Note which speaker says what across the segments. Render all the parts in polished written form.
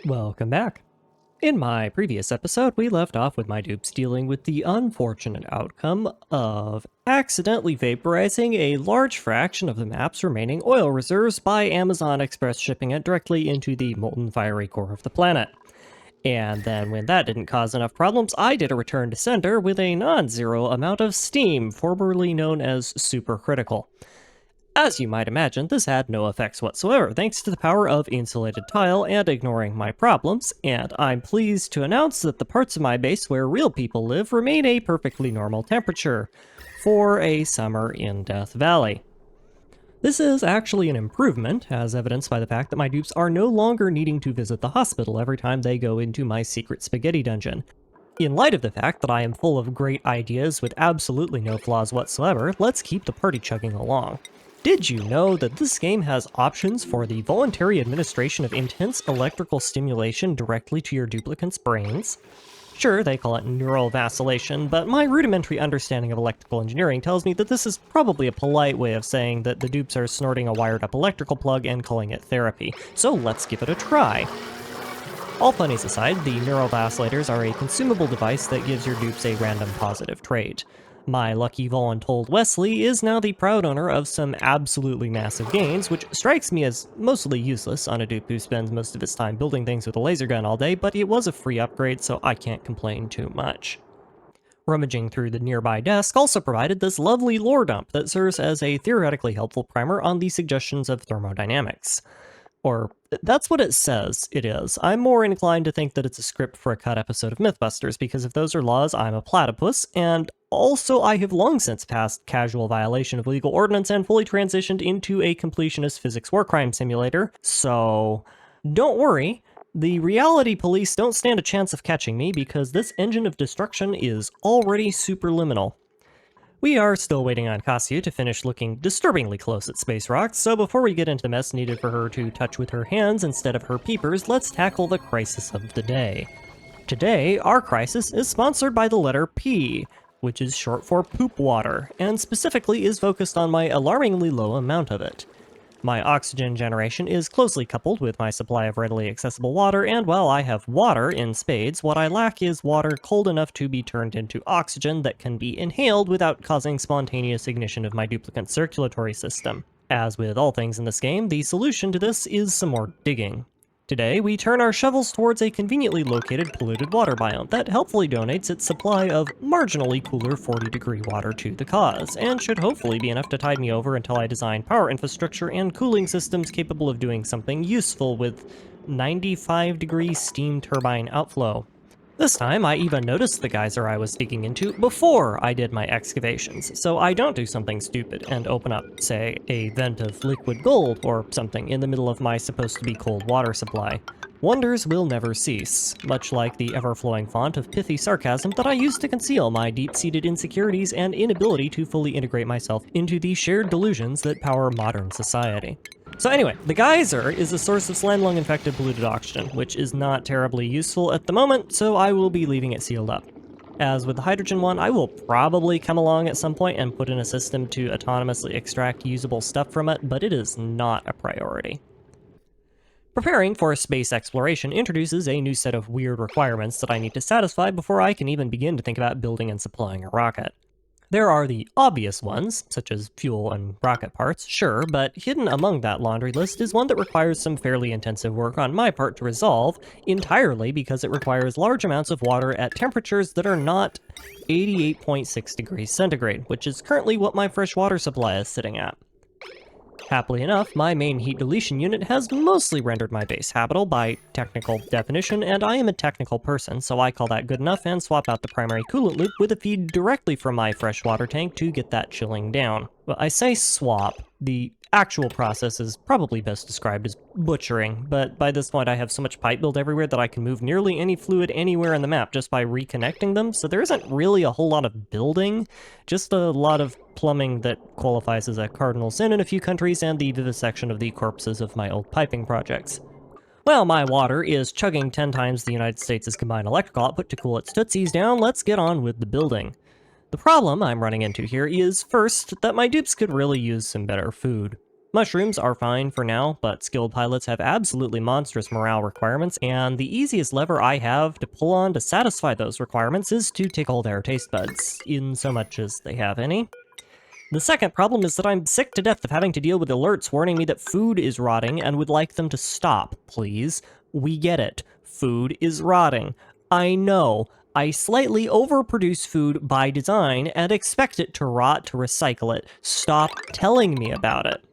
Speaker 1: Welcome back. In my previous episode, we left off with my dupes dealing with the unfortunate outcome of accidentally vaporizing a large fraction of the map's remaining oil reserves by Amazon Express shipping it directly into the molten fiery core of the planet. And then when that didn't cause enough problems, I did a return to sender with a non-zero amount of steam, formerly known as supercritical. As you might imagine, this had no effects whatsoever thanks to the power of insulated tile and ignoring my problems, and I'm pleased to announce that the parts of my base where real people live remain a perfectly normal temperature for a summer in Death Valley. This is actually an improvement, as evidenced by the fact that my dupes are no longer needing to visit the hospital every time they go into my secret spaghetti dungeon. In light of the fact that I am full of great ideas with absolutely no flaws whatsoever, let's keep the party chugging along. Did you know that this game has options for the voluntary administration of intense electrical stimulation directly to your duplicant's brains? Sure, they call it neural vacillation, but my rudimentary understanding of electrical engineering tells me that this is probably a polite way of saying that the dupes are snorting a wired-up electrical plug and calling it therapy, so let's give it a try. All funnies aside, the neural vacilators are a consumable device that gives your dupes a random positive trait. My lucky voluntold Wesley is now the proud owner of some absolutely massive gains, which strikes me as mostly useless on a dupe who spends most of his time building things with a laser gun all day, but it was a free upgrade, so I can't complain too much. Rummaging through the nearby desk also provided this lovely lore dump that serves as a theoretically helpful primer on the suggestions of thermodynamics. Or, that's what it says it is. I'm more inclined to think that it's a script for a cut episode of Mythbusters, because if those are laws, I'm a platypus, and also I have long since passed casual violation of legal ordinance and fully transitioned into a completionist physics war crime simulator, so don't worry, the reality police don't stand a chance of catching me because this engine of destruction is already superliminal. We are still waiting on Cassia to finish looking disturbingly close at space rocks, so before we get into the mess needed for her to touch with her hands instead of her peepers, let's tackle the crisis of the day. Today, our crisis is sponsored by the letter P, which is short for poop water, and specifically is focused on my alarmingly low amount of it. My oxygen generation is closely coupled with my supply of readily accessible water, and while I have water in spades, what I lack is water cold enough to be turned into oxygen that can be inhaled without causing spontaneous ignition of my duplicant circulatory system. As with all things in this game, the solution to this is some more digging. Today, we turn our shovels towards a conveniently located polluted water biome that helpfully donates its supply of marginally cooler 40-degree water to the cause, and should hopefully be enough to tide me over until I design power infrastructure and cooling systems capable of doing something useful with 95-degree steam turbine outflow. This time, I even noticed the geyser I was digging into before I did my excavations, so I don't do something stupid and open up, say, a vent of liquid gold or something in the middle of my supposed-to-be cold water supply. Wonders will never cease, much like the ever-flowing font of pithy sarcasm that I use to conceal my deep-seated insecurities and inability to fully integrate myself into the shared delusions that power modern society. So anyway, the geyser is a source of slime lung-infected polluted oxygen, which is not terribly useful at the moment, so I will be leaving it sealed up. As with the hydrogen one, I will probably come along at some point and put in a system to autonomously extract usable stuff from it, but it is not a priority. Preparing for space exploration introduces a new set of weird requirements that I need to satisfy before I can even begin to think about building and supplying a rocket. There are the obvious ones, such as fuel and rocket parts, sure, but hidden among that laundry list is one that requires some fairly intensive work on my part to resolve, entirely because it requires large amounts of water at temperatures that are not 88.6 degrees centigrade, which is currently what my fresh water supply is sitting at. Happily enough, my main heat deletion unit has mostly rendered my base habitable by technical definition, and I am a technical person, so I call that good enough and swap out the primary coolant loop with a feed directly from my freshwater tank to get that chilling down. Well, I say swap. The actual process is probably best described as butchering, but by this point I have so much pipe build everywhere that I can move nearly any fluid anywhere in the map just by reconnecting them, so there isn't really a whole lot of building, just a lot of plumbing that qualifies as a cardinal sin in a few countries and the vivisection of the corpses of my old piping projects. Well, my water is chugging 10 times the United States' combined electrical output to cool its tootsies down. Let's get on with the building. The problem I'm running into here is, first, that my dupes could really use some better food. Mushrooms are fine for now, but skilled pilots have absolutely monstrous morale requirements, and the easiest lever I have to pull on to satisfy those requirements is to tickle their taste buds, in so much as they have any. The second problem is that I'm sick to death of having to deal with alerts warning me that food is rotting and would like them to stop, please. We get it. Food is rotting. I know. I slightly overproduce food by design and expect it to rot to recycle it. Stop telling me about it.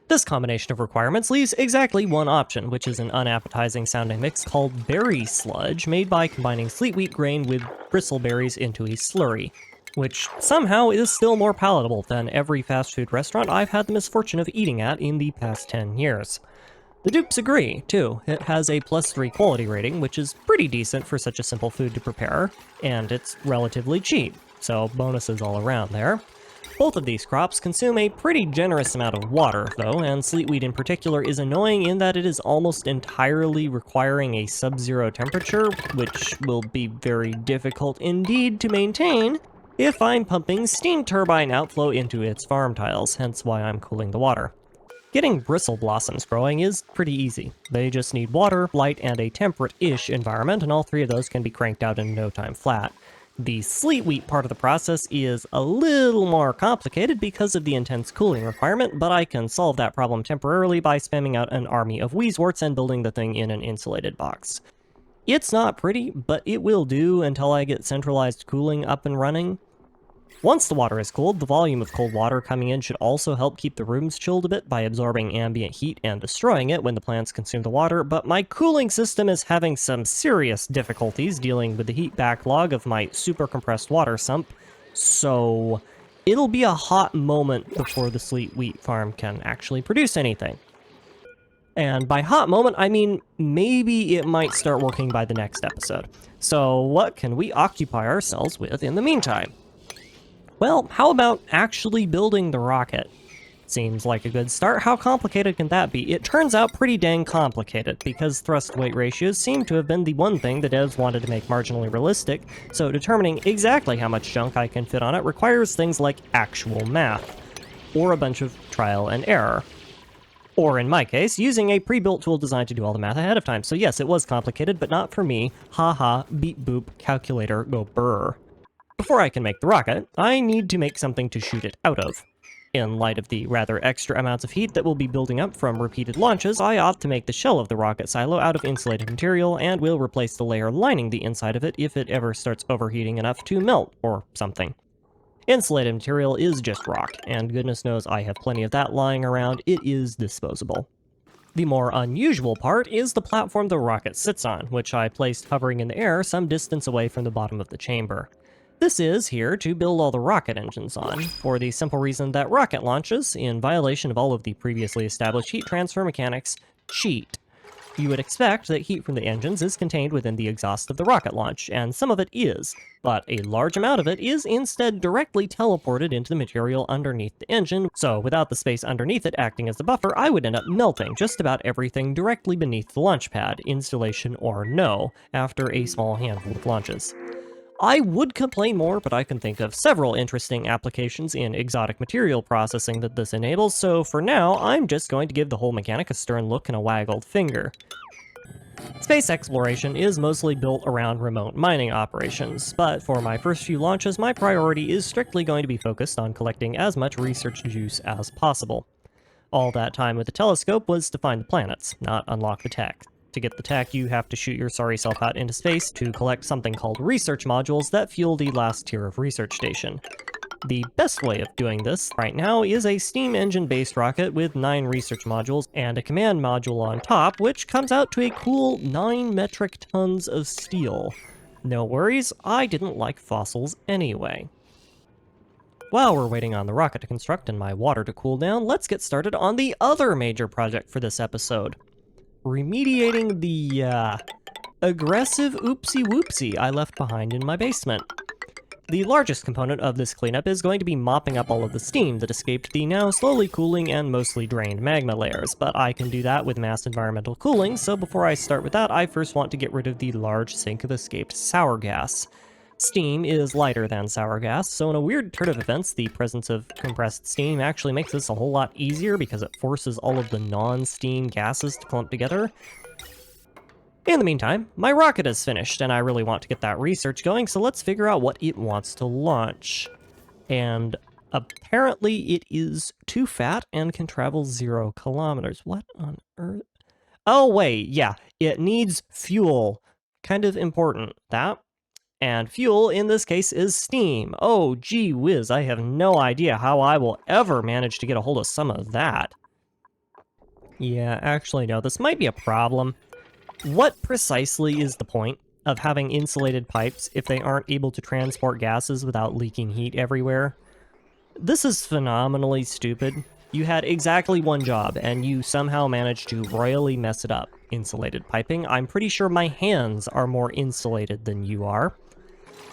Speaker 1: This combination of requirements leaves exactly one option, which is an unappetizing sounding mix called berry sludge, made by combining sleet wheat grain with bristleberries into a slurry, which somehow is still more palatable than every fast food restaurant I've had the misfortune of eating at in the past 10 years. The dupes agree, too. It has a +3 quality rating, which is pretty decent for such a simple food to prepare, and it's relatively cheap, so bonuses all around there. Both of these crops consume a pretty generous amount of water, though, and sleet wheat in particular is annoying in that it is almost entirely requiring a sub-zero temperature, which will be very difficult indeed to maintain if I'm pumping steam turbine outflow into its farm tiles, hence why I'm cooling the water. Getting bristle blossoms growing is pretty easy. They just need water, light, and a temperate-ish environment, and all three of those can be cranked out in no time flat. The sleet wheat part of the process is a little more complicated because of the intense cooling requirement, but I can solve that problem temporarily by spamming out an army of wheezeworts and building the thing in an insulated box. It's not pretty, but it will do until I get centralized cooling up and running. Once the water is cooled, the volume of cold water coming in should also help keep the rooms chilled a bit by absorbing ambient heat and destroying it when the plants consume the water, but my cooling system is having some serious difficulties dealing with the heat backlog of my super compressed water sump, so it'll be a hot moment before the sleet wheat farm can actually produce anything. And by hot moment, I mean maybe it might start working by the next episode. So what can we occupy ourselves with in the meantime? Well, how about actually building the rocket? Seems like a good start. How complicated can that be? It turns out pretty dang complicated, because thrust-weight ratios seem to have been the one thing the devs wanted to make marginally realistic, so determining exactly how much junk I can fit on it requires things like actual math, or a bunch of trial and error. Or in my case, using a pre-built tool designed to do all the math ahead of time. So yes, it was complicated, but not for me. Haha, beep boop, calculator, go brr. Before I can make the rocket, I need to make something to shoot it out of. In light of the rather extra amounts of heat that will be building up from repeated launches, I opt to make the shell of the rocket silo out of insulated material and will replace the layer lining the inside of it if it ever starts overheating enough to melt or something. Insulated material is just rock, and goodness knows I have plenty of that lying around. It is disposable. The more unusual part is the platform the rocket sits on, which I placed hovering in the air some distance away from the bottom of the chamber. This is here to build all the rocket engines on, for the simple reason that rocket launches, in violation of all of the previously established heat transfer mechanics, cheat. You would expect that heat from the engines is contained within the exhaust of the rocket launch, and some of it is, but a large amount of it is instead directly teleported into the material underneath the engine, so without the space underneath it acting as the buffer, I would end up melting just about everything directly beneath the launch pad, installation or no, after a small handful of launches. I would complain more, but I can think of several interesting applications in exotic material processing that this enables, so for now, I'm just going to give the whole mechanic a stern look and a waggled finger. Space exploration is mostly built around remote mining operations, but for my first few launches, my priority is strictly going to be focused on collecting as much research juice as possible. All that time with the telescope was to find the planets, not unlock the tech. To get the tech, you have to shoot your sorry self out into space to collect something called research modules that fuel the last tier of research station. The best way of doing this right now is a steam engine-based rocket with 9 research modules and a command module on top, which comes out to a cool 9 metric tons of steel. No worries, I didn't like fossils anyway. While we're waiting on the rocket to construct and my water to cool down, let's get started on the other major project for this episode. Remediating the, aggressive oopsie-whoopsie I left behind in my basement. The largest component of this cleanup is going to be mopping up all of the steam that escaped the now slowly cooling and mostly drained magma layers, but I can do that with mass environmental cooling, so before I start with that, I first want to get rid of the large sink of escaped sour gas. Steam is lighter than sour gas, so in a weird turn of events, the presence of compressed steam actually makes this a whole lot easier because it forces all of the non-steam gases to clump together. In the meantime, my rocket is finished, and I really want to get that research going, so let's figure out what it wants to launch. And apparently it is too fat and can travel 0 kilometers. What on earth? Oh, wait, yeah, it needs fuel. Kind of important. That. And fuel, in this case, is steam. Oh, gee whiz, I have no idea how I will ever manage to get a hold of some of that. Yeah, actually, no, this might be a problem. What precisely is the point of having insulated pipes if they aren't able to transport gases without leaking heat everywhere? This is phenomenally stupid. You had exactly one job, and you somehow managed to royally mess it up. Insulated piping. I'm pretty sure my hands are more insulated than you are.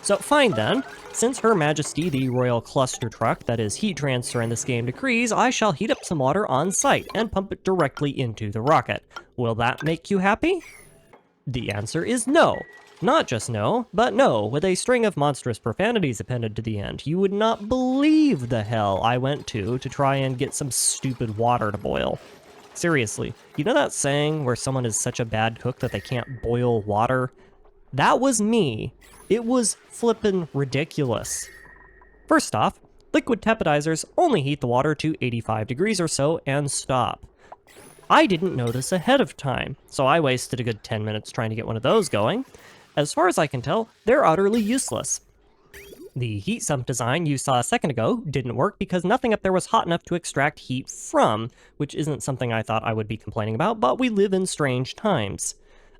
Speaker 1: So fine then, since Her Majesty the Royal Cluster Truck, that is heat transfer in this game, decrees, I shall heat up some water on site and pump it directly into the rocket. Will that make you happy? The answer is no. Not just no, but no, with a string of monstrous profanities appended to the end. You would not believe the hell I went to try and get some stupid water to boil. Seriously, you know that saying where someone is such a bad cook that they can't boil water? That was me. It was flippin' ridiculous. First off, liquid tepidizers only heat the water to 85 degrees or so and stop. I didn't know this ahead of time, so I wasted a good 10 minutes trying to get one of those going. As far as I can tell, they're utterly useless. The heat sump design you saw a second ago didn't work because nothing up there was hot enough to extract heat from, which isn't something I thought I would be complaining about, but we live in strange times.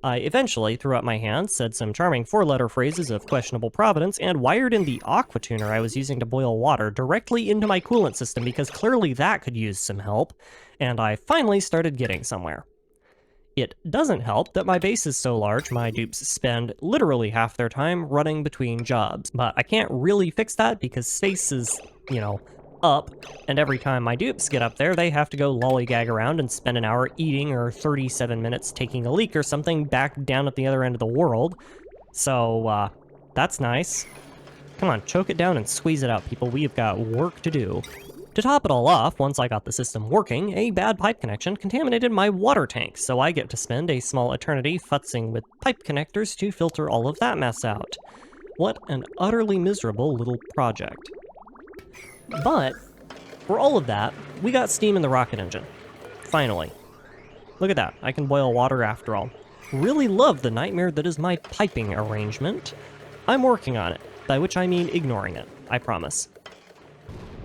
Speaker 1: I eventually threw up my hands, said some charming 4-letter phrases of questionable provenance, and wired in the aqua tuner I was using to boil water directly into my coolant system because clearly that could use some help, and I finally started getting somewhere. It doesn't help that my base is so large my dupes spend literally half their time running between jobs, but I can't really fix that because space is, up, and every time my dupes get up there, they have to go lollygag around and spend an hour eating or 37 minutes taking a leak or something back down at the other end of the world. So, that's nice. Come on, choke it down and squeeze it out, people. We've got work to do. To top it all off, once I got the system working, a bad pipe connection contaminated my water tank, so I get to spend a small eternity futzing with pipe connectors to filter all of that mess out. What an utterly miserable little project. But, for all of that, we got steam in the rocket engine. Finally. Look at that, I can boil water after all. Really love the nightmare that is my piping arrangement. I'm working on it, by which I mean ignoring it, I promise.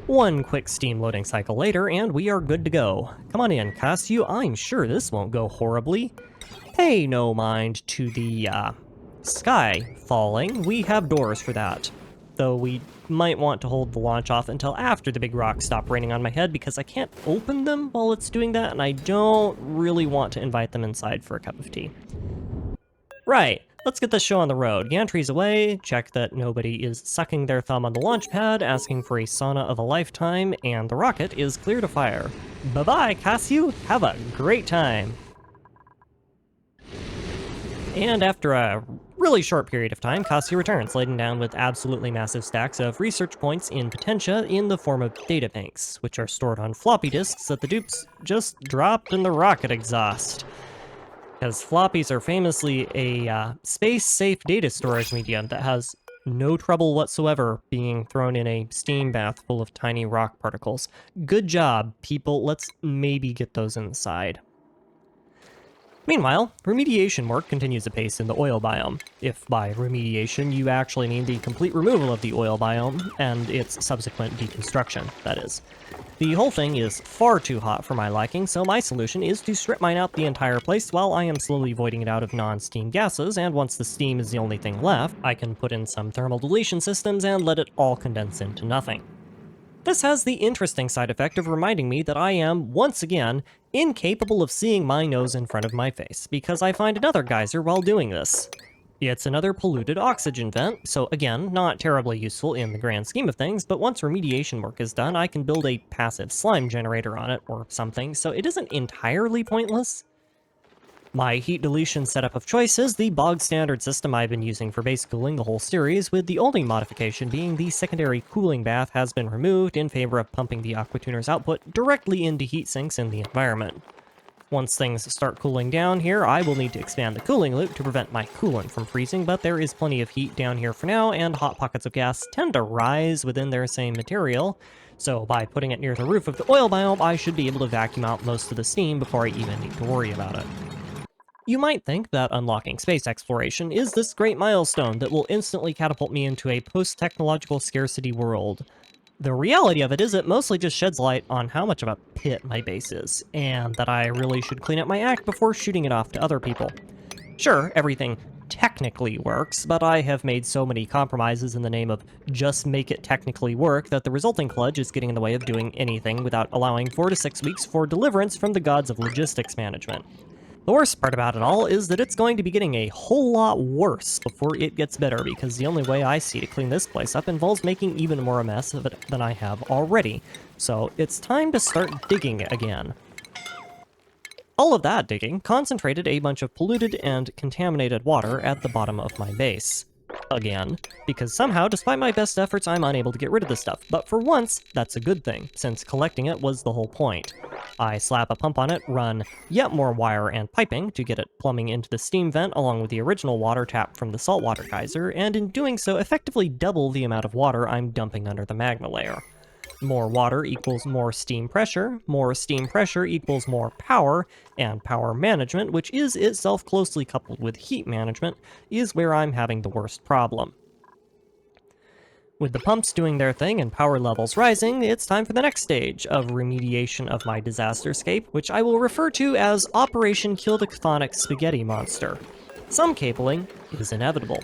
Speaker 1: One quick steam loading cycle later, and we are good to go. Come on in, Cassio, I'm sure this won't go horribly. Pay no mind to the, sky falling. We have doors for that. Though we might want to hold the launch off until after the big rocks stop raining on my head because I can't open them while it's doing that, and I don't really want to invite them inside for a cup of tea. Right, let's get this show on the road. Gantry's away, check that nobody is sucking their thumb on the launch pad, asking for a sauna of a lifetime, and the rocket is clear to fire. Bye-bye, Cassio, have a great time. And after a really short period of time, Cassio returns, laden down with absolutely massive stacks of research points in Potentia in the form of data banks, which are stored on floppy disks that the dupes just dropped in the rocket exhaust. Because floppies are famously a space-safe data storage medium that has no trouble whatsoever being thrown in a steam bath full of tiny rock particles. Good job, people. Let's maybe get those inside. Meanwhile, remediation work continues apace in the oil biome. If by remediation you actually mean the complete removal of the oil biome and its subsequent deconstruction, that is. The whole thing is far too hot for my liking, so my solution is to strip mine out the entire place while I am slowly voiding it out of non-steam gases, and once the steam is the only thing left, I can put in some thermal deletion systems and let it all condense into nothing. This has the interesting side effect of reminding me that I am, once again, incapable of seeing my nose in front of my face, because I find another geyser while doing this. It's another polluted oxygen vent, so again, not terribly useful in the grand scheme of things, but once remediation work is done, I can build a passive slime generator on it or something, so it isn't entirely pointless. My heat deletion setup of choice is the bog standard system I've been using for base cooling the whole series, with the only modification being the secondary cooling bath has been removed in favor of pumping the Aquatuner's output directly into heat sinks in the environment. Once things start cooling down here, I will need to expand the cooling loop to prevent my coolant from freezing, but there is plenty of heat down here for now, and hot pockets of gas tend to rise within their same material, so by putting it near the roof of the oil biome, I should be able to vacuum out most of the steam before I even need to worry about it. You might think that unlocking space exploration is this great milestone that will instantly catapult me into a post-technological scarcity world. The reality of it is it mostly just sheds light on how much of a pit my base is, and that I really should clean up my act before shooting it off to other people. Sure, everything technically works, but I have made so many compromises in the name of just make it technically work that the resulting kludge is getting in the way of doing anything without allowing 4 to 6 weeks for deliverance from the gods of logistics management. The worst part about it all is that it's going to be getting a whole lot worse before it gets better, because the only way I see to clean this place up involves making even more a mess of it than I have already. So it's time to start digging again. All of that digging concentrated a bunch of polluted and contaminated water at the bottom of my base. Again, because somehow, despite my best efforts, I'm unable to get rid of this stuff. But for once, that's a good thing, since collecting it was the whole point. I slap a pump on it, run yet more wire and piping to get it plumbing into the steam vent along with the original water tap from the saltwater geyser, and in doing so effectively double the amount of water I'm dumping under the magma layer. More water equals more steam pressure equals more power, and power management, which is itself closely coupled with heat management, is where I'm having the worst problem. With the pumps doing their thing and power levels rising, it's time for the next stage of remediation of my disasterscape, which I will refer to as Operation Kill the Chthonic Spaghetti Monster. Some cabling is inevitable.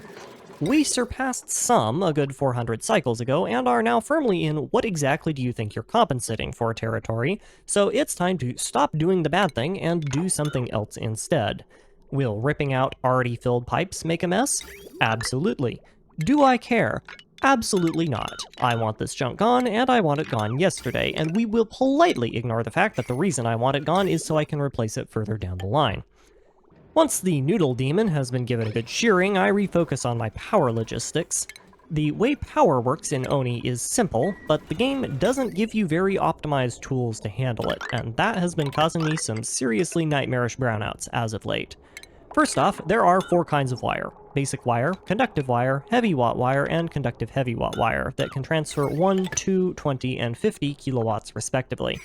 Speaker 1: We surpassed some a good 400 cycles ago and are now firmly in what exactly do you think you're compensating for territory, so it's time to stop doing the bad thing and do something else instead. Will ripping out already filled pipes make a mess? Absolutely. Do I care? Absolutely not. I want this junk gone, and I want it gone yesterday, and we will politely ignore the fact that the reason I want it gone is so I can replace it further down the line. Once the Noodle demon has been given a good shearing, I refocus on my power logistics. The way power works in Oni is simple, but the game doesn't give you very optimized tools to handle it, and that has been causing me some seriously nightmarish brownouts as of late. First off, there are 4 kinds of wire: basic wire, conductive wire, heavy watt wire, and conductive heavy watt wire that can transfer 1, 2, 20, and 50 kilowatts respectively.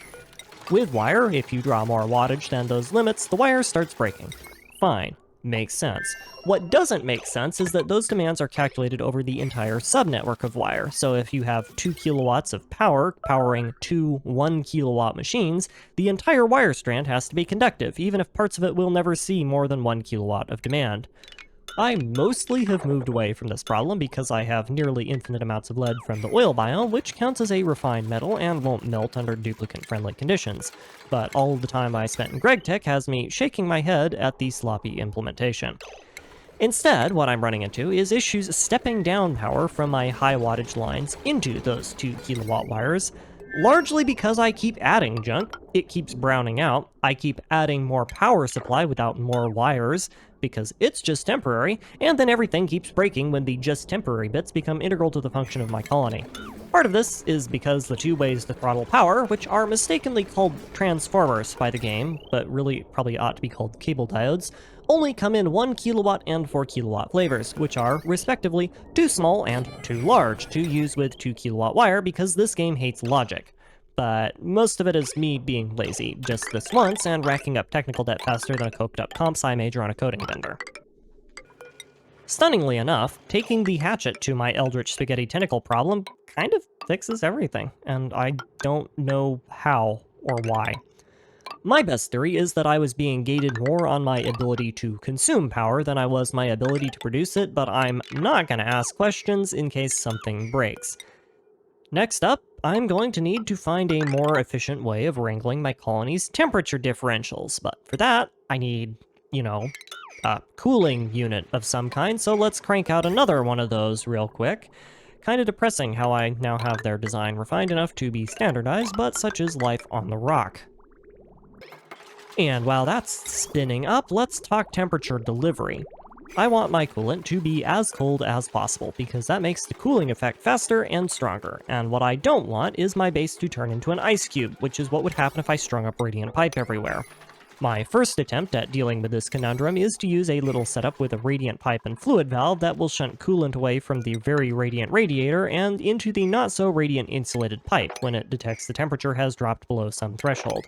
Speaker 1: With wire, if you draw more wattage than those limits, the wire starts breaking. Fine. Makes sense. What doesn't make sense is that those demands are calculated over the entire subnetwork of wire, so if you have 2 kilowatts of power powering 2 1 kilowatt machines, the entire wire strand has to be conductive, even if parts of it will never see more than 1 kilowatt of demand. I mostly have moved away from this problem because I have nearly infinite amounts of lead from the oil biome, which counts as a refined metal and won't melt under duplicate-friendly conditions. But all of the time I spent in GregTech has me shaking my head at the sloppy implementation. Instead, what I'm running into is issues stepping down power from my high wattage lines into those 2 kilowatt wires, largely because I keep adding junk, it keeps browning out, I keep adding more power supply without more wires, because it's just temporary, and then everything keeps breaking when the just temporary bits become integral to the function of my colony. Part of this is because the 2 ways to throttle power, which are mistakenly called transformers by the game, but really probably ought to be called cable diodes, only come in 1 kilowatt and 4 kilowatt flavors, which are, respectively, too small and too large to use with 2 kilowatt wire because this game hates logic. But most of it is me being lazy just this once and racking up technical debt faster than a coked up comp sci major on a coding bender. Stunningly enough, taking the hatchet to my Eldritch spaghetti tentacle problem kind of fixes everything, and I don't know how or why. My best theory is that I was being gated more on my ability to consume power than I was my ability to produce it, but I'm not going to ask questions in case something breaks. Next up, I'm going to need to find a more efficient way of wrangling my colony's temperature differentials, but for that, I need, a cooling unit of some kind, so let's crank out another one of those real quick. Kinda depressing how I now have their design refined enough to be standardized, but such is life on the rock. And while that's spinning up, let's talk temperature delivery. I want my coolant to be as cold as possible, because that makes the cooling effect faster and stronger, and what I don't want is my base to turn into an ice cube, which is what would happen if I strung up radiant pipe everywhere. My first attempt at dealing with this conundrum is to use a little setup with a radiant pipe and fluid valve that will shunt coolant away from the very radiant radiator and into the not-so-radiant insulated pipe when it detects the temperature has dropped below some threshold.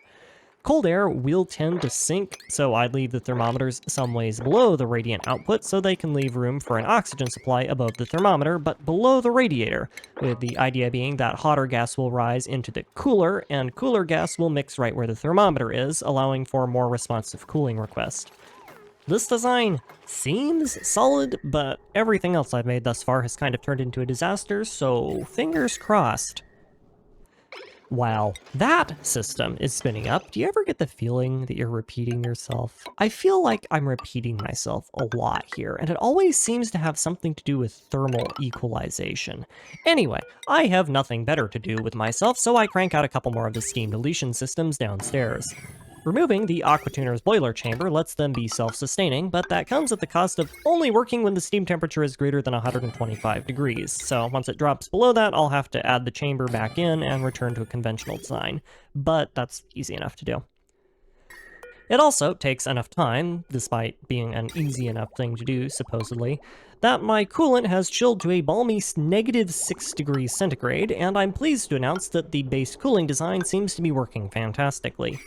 Speaker 1: Cold air will tend to sink, so I'd leave the thermometers some ways below the radiant output so they can leave room for an oxygen supply above the thermometer but below the radiator, with the idea being that hotter gas will rise into the cooler, and cooler gas will mix right where the thermometer is, allowing for more responsive cooling request. This design seems solid, but everything else I've made thus far has kind of turned into a disaster, so fingers crossed. While that system is spinning up, do you ever get the feeling that you're repeating yourself? I feel like I'm repeating myself a lot here, and it always seems to have something to do with thermal equalization. Anyway, I have nothing better to do with myself, so I crank out a couple more of the steam deletion systems downstairs. Removing the Aquatuner's boiler chamber lets them be self-sustaining, but that comes at the cost of only working when the steam temperature is greater than 125 degrees, so once it drops below that, I'll have to add the chamber back in and return to a conventional design, but that's easy enough to do. It also takes enough time, despite being an easy enough thing to do, supposedly, that my coolant has chilled to a balmy negative 6 degrees centigrade, and I'm pleased to announce that the base cooling design seems to be working fantastically.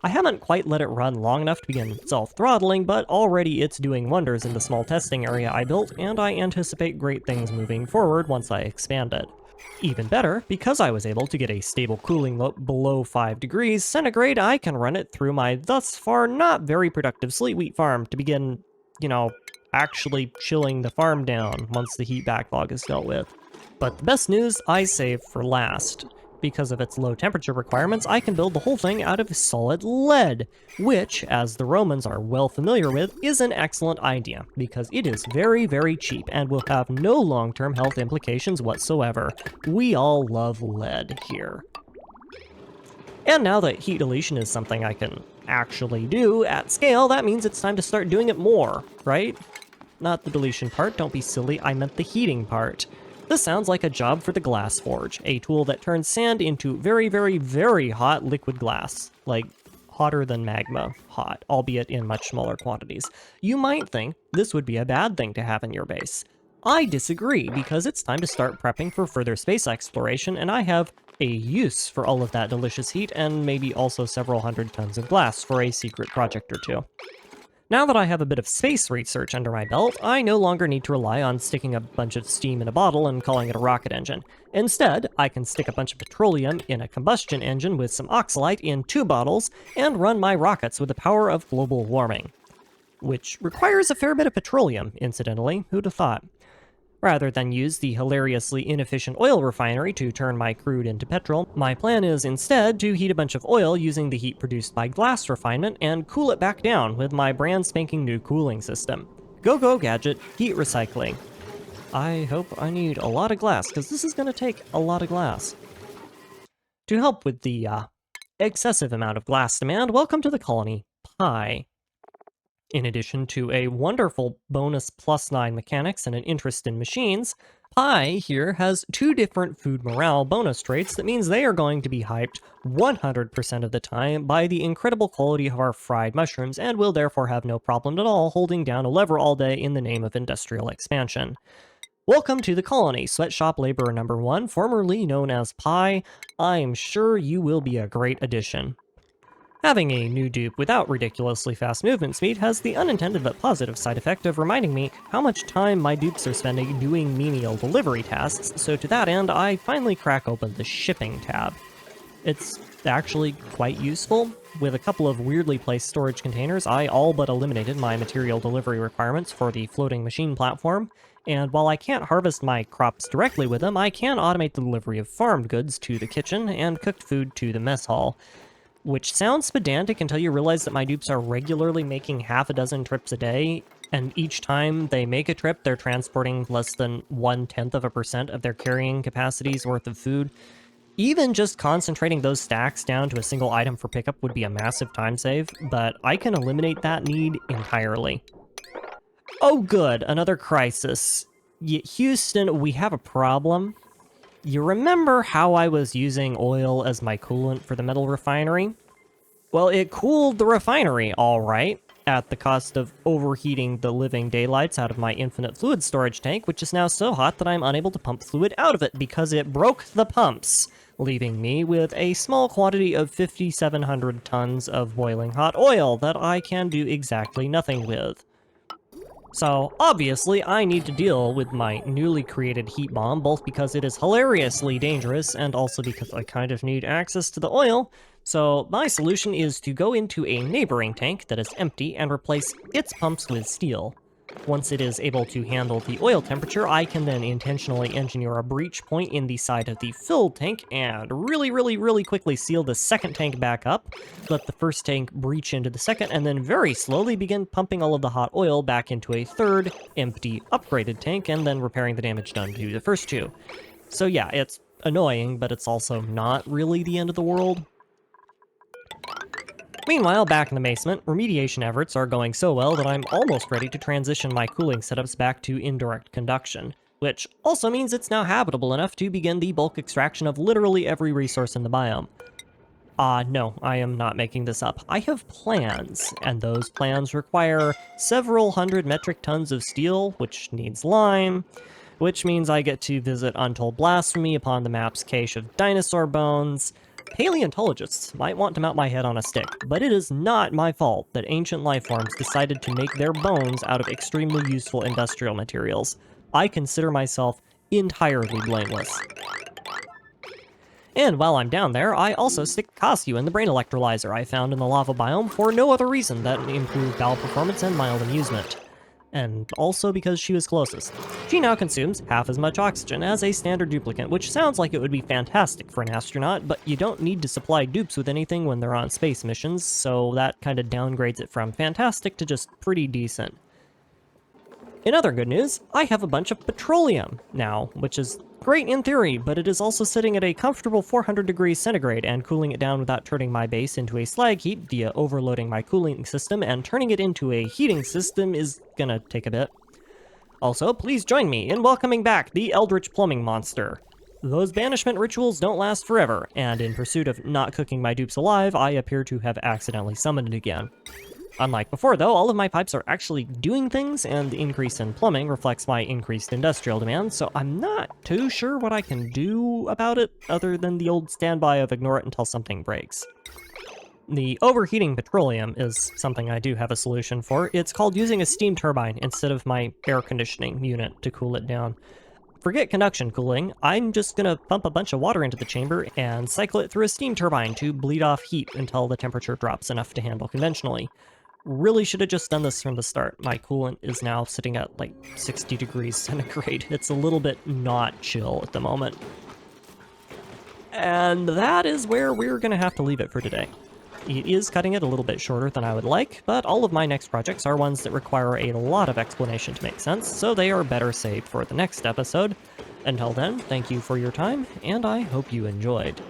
Speaker 1: I haven't quite let it run long enough to begin self-throttling, but already it's doing wonders in the small testing area I built, and I anticipate great things moving forward once I expand it. Even better, because I was able to get a stable cooling below 5 degrees centigrade, I can run it through my thus far not very productive sleet wheat farm to begin, actually chilling the farm down once the heat backlog is dealt with. But the best news I saved for last. Because of its low temperature requirements, I can build the whole thing out of solid lead, which, as the Romans are well familiar with, is an excellent idea, because it is very, very cheap and will have no long-term health implications whatsoever. We all love lead here. And now that heat deletion is something I can actually do at scale, that means it's time to start doing it more, right? Not the deletion part, don't be silly, I meant the heating part. This sounds like a job for the Glass Forge, a tool that turns sand into very, very, very hot liquid glass. Like, hotter than magma hot, albeit in much smaller quantities. You might think this would be a bad thing to have in your base. I disagree, because it's time to start prepping for further space exploration, and I have a use for all of that delicious heat, and maybe also several hundred tons of glass for a secret project or two. Now that I have a bit of space research under my belt, I no longer need to rely on sticking a bunch of steam in a bottle and calling it a rocket engine. Instead, I can stick a bunch of petroleum in a combustion engine with some oxalite in 2 bottles and run my rockets with the power of global warming. Which requires a fair bit of petroleum, incidentally, who'd have thought? Rather than use the hilariously inefficient oil refinery to turn my crude into petrol, my plan is instead to heat a bunch of oil using the heat produced by glass refinement and cool it back down with my brand spanking new cooling system. Go gadget, heat recycling. I hope I need a lot of glass, because this is going to take a lot of glass. To help with the excessive amount of glass demand, welcome to the colony, Pi. In addition to a wonderful bonus +9 mechanics and an interest in machines, Pi here has 2 different food morale bonus traits that means they are going to be hyped 100% of the time by the incredible quality of our fried mushrooms and will therefore have no problem at all holding down a lever all day in the name of industrial expansion. Welcome to the colony, sweatshop laborer number 1, formerly known as Pi. I'm sure you will be a great addition. Having a new dupe without ridiculously fast movement speed has the unintended but positive side effect of reminding me how much time my dupes are spending doing menial delivery tasks, so to that end, I finally crack open the shipping tab. It's actually quite useful. With a couple of weirdly placed storage containers, I all but eliminated my material delivery requirements for the floating machine platform, and while I can't harvest my crops directly with them, I can automate the delivery of farmed goods to the kitchen and cooked food to the mess hall. Which sounds pedantic until you realize that my dupes are regularly making half a dozen trips a day, and each time they make a trip, they're transporting less than 1/10% of their carrying capacity's worth of food. Even just concentrating those stacks down to a single item for pickup would be a massive time save, but I can eliminate that need entirely. Oh good, another crisis. Houston, we have a problem. You remember how I was using oil as my coolant for the metal refinery? Well, it cooled the refinery, all right, at the cost of overheating the living daylights out of my infinite fluid storage tank, which is now so hot that I'm unable to pump fluid out of it because it broke the pumps, leaving me with a small quantity of 5,700 tons of boiling hot oil that I can do exactly nothing with. So, obviously, I need to deal with my newly created heat bomb, both because it is hilariously dangerous and also because I kind of need access to the oil. So, my solution is to go into a neighboring tank that is empty and replace its pumps with steel. Once it is able to handle the oil temperature, I can then intentionally engineer a breach point in the side of the filled tank and really quickly seal the second tank back up, let the first tank breach into the second, and then very slowly begin pumping all of the hot oil back into a third, empty, upgraded tank, and then repairing the damage done to the first two. So yeah, it's annoying, but it's also not really the end of the world. Meanwhile, back in the basement, remediation efforts are going so well that I'm almost ready to transition my cooling setups back to indirect conduction, which also means it's now habitable enough to begin the bulk extraction of literally every resource in the biome. No, I am not making this up. I have plans, and those plans require several hundred metric tons of steel, which needs lime, which means I get to visit Untold Blasphemy upon the map's cache of dinosaur bones. Paleontologists might want to mount my head on a stick, but it is not my fault that ancient lifeforms decided to make their bones out of extremely useful industrial materials. I consider myself entirely blameless. And while I'm down there, I also stick Kasu in the brain electrolyzer I found in the lava biome for no other reason than improved bowel performance and mild amusement. And also because she was closest. She now consumes half as much oxygen as a standard duplicate, which sounds like it would be fantastic for an astronaut, but you don't need to supply dupes with anything when they're on space missions, so that kind of downgrades it from fantastic to just pretty decent. In other good news, I have a bunch of petroleum now, which is great in theory, but it is also sitting at a comfortable 400 degrees centigrade, and cooling it down without turning my base into a slag heap via overloading my cooling system and turning it into a heating system is gonna take a bit. Also, please join me in welcoming back the Eldritch plumbing monster. Those banishment rituals don't last forever, and in pursuit of not cooking my dupes alive, I appear to have accidentally summoned it again. Unlike before, though, all of my pipes are actually doing things, and the increase in plumbing reflects my increased industrial demand, so I'm not too sure what I can do about it, other than the old standby of ignore it until something breaks. The overheating petroleum is something I do have a solution for. It's called using a steam turbine instead of my air conditioning unit to cool it down. Forget conduction cooling, I'm just gonna pump a bunch of water into the chamber and cycle it through a steam turbine to bleed off heat until the temperature drops enough to handle conventionally. Really should have just done this from the start. My coolant is now sitting at like 60 degrees centigrade. It's a little bit not chill at the moment. And that is where we're gonna have to leave it for today. It is cutting it a little bit shorter than I would like, but all of my next projects are ones that require a lot of explanation to make sense, so they are better saved for the next episode. Until then, thank you for your time, and I hope you enjoyed.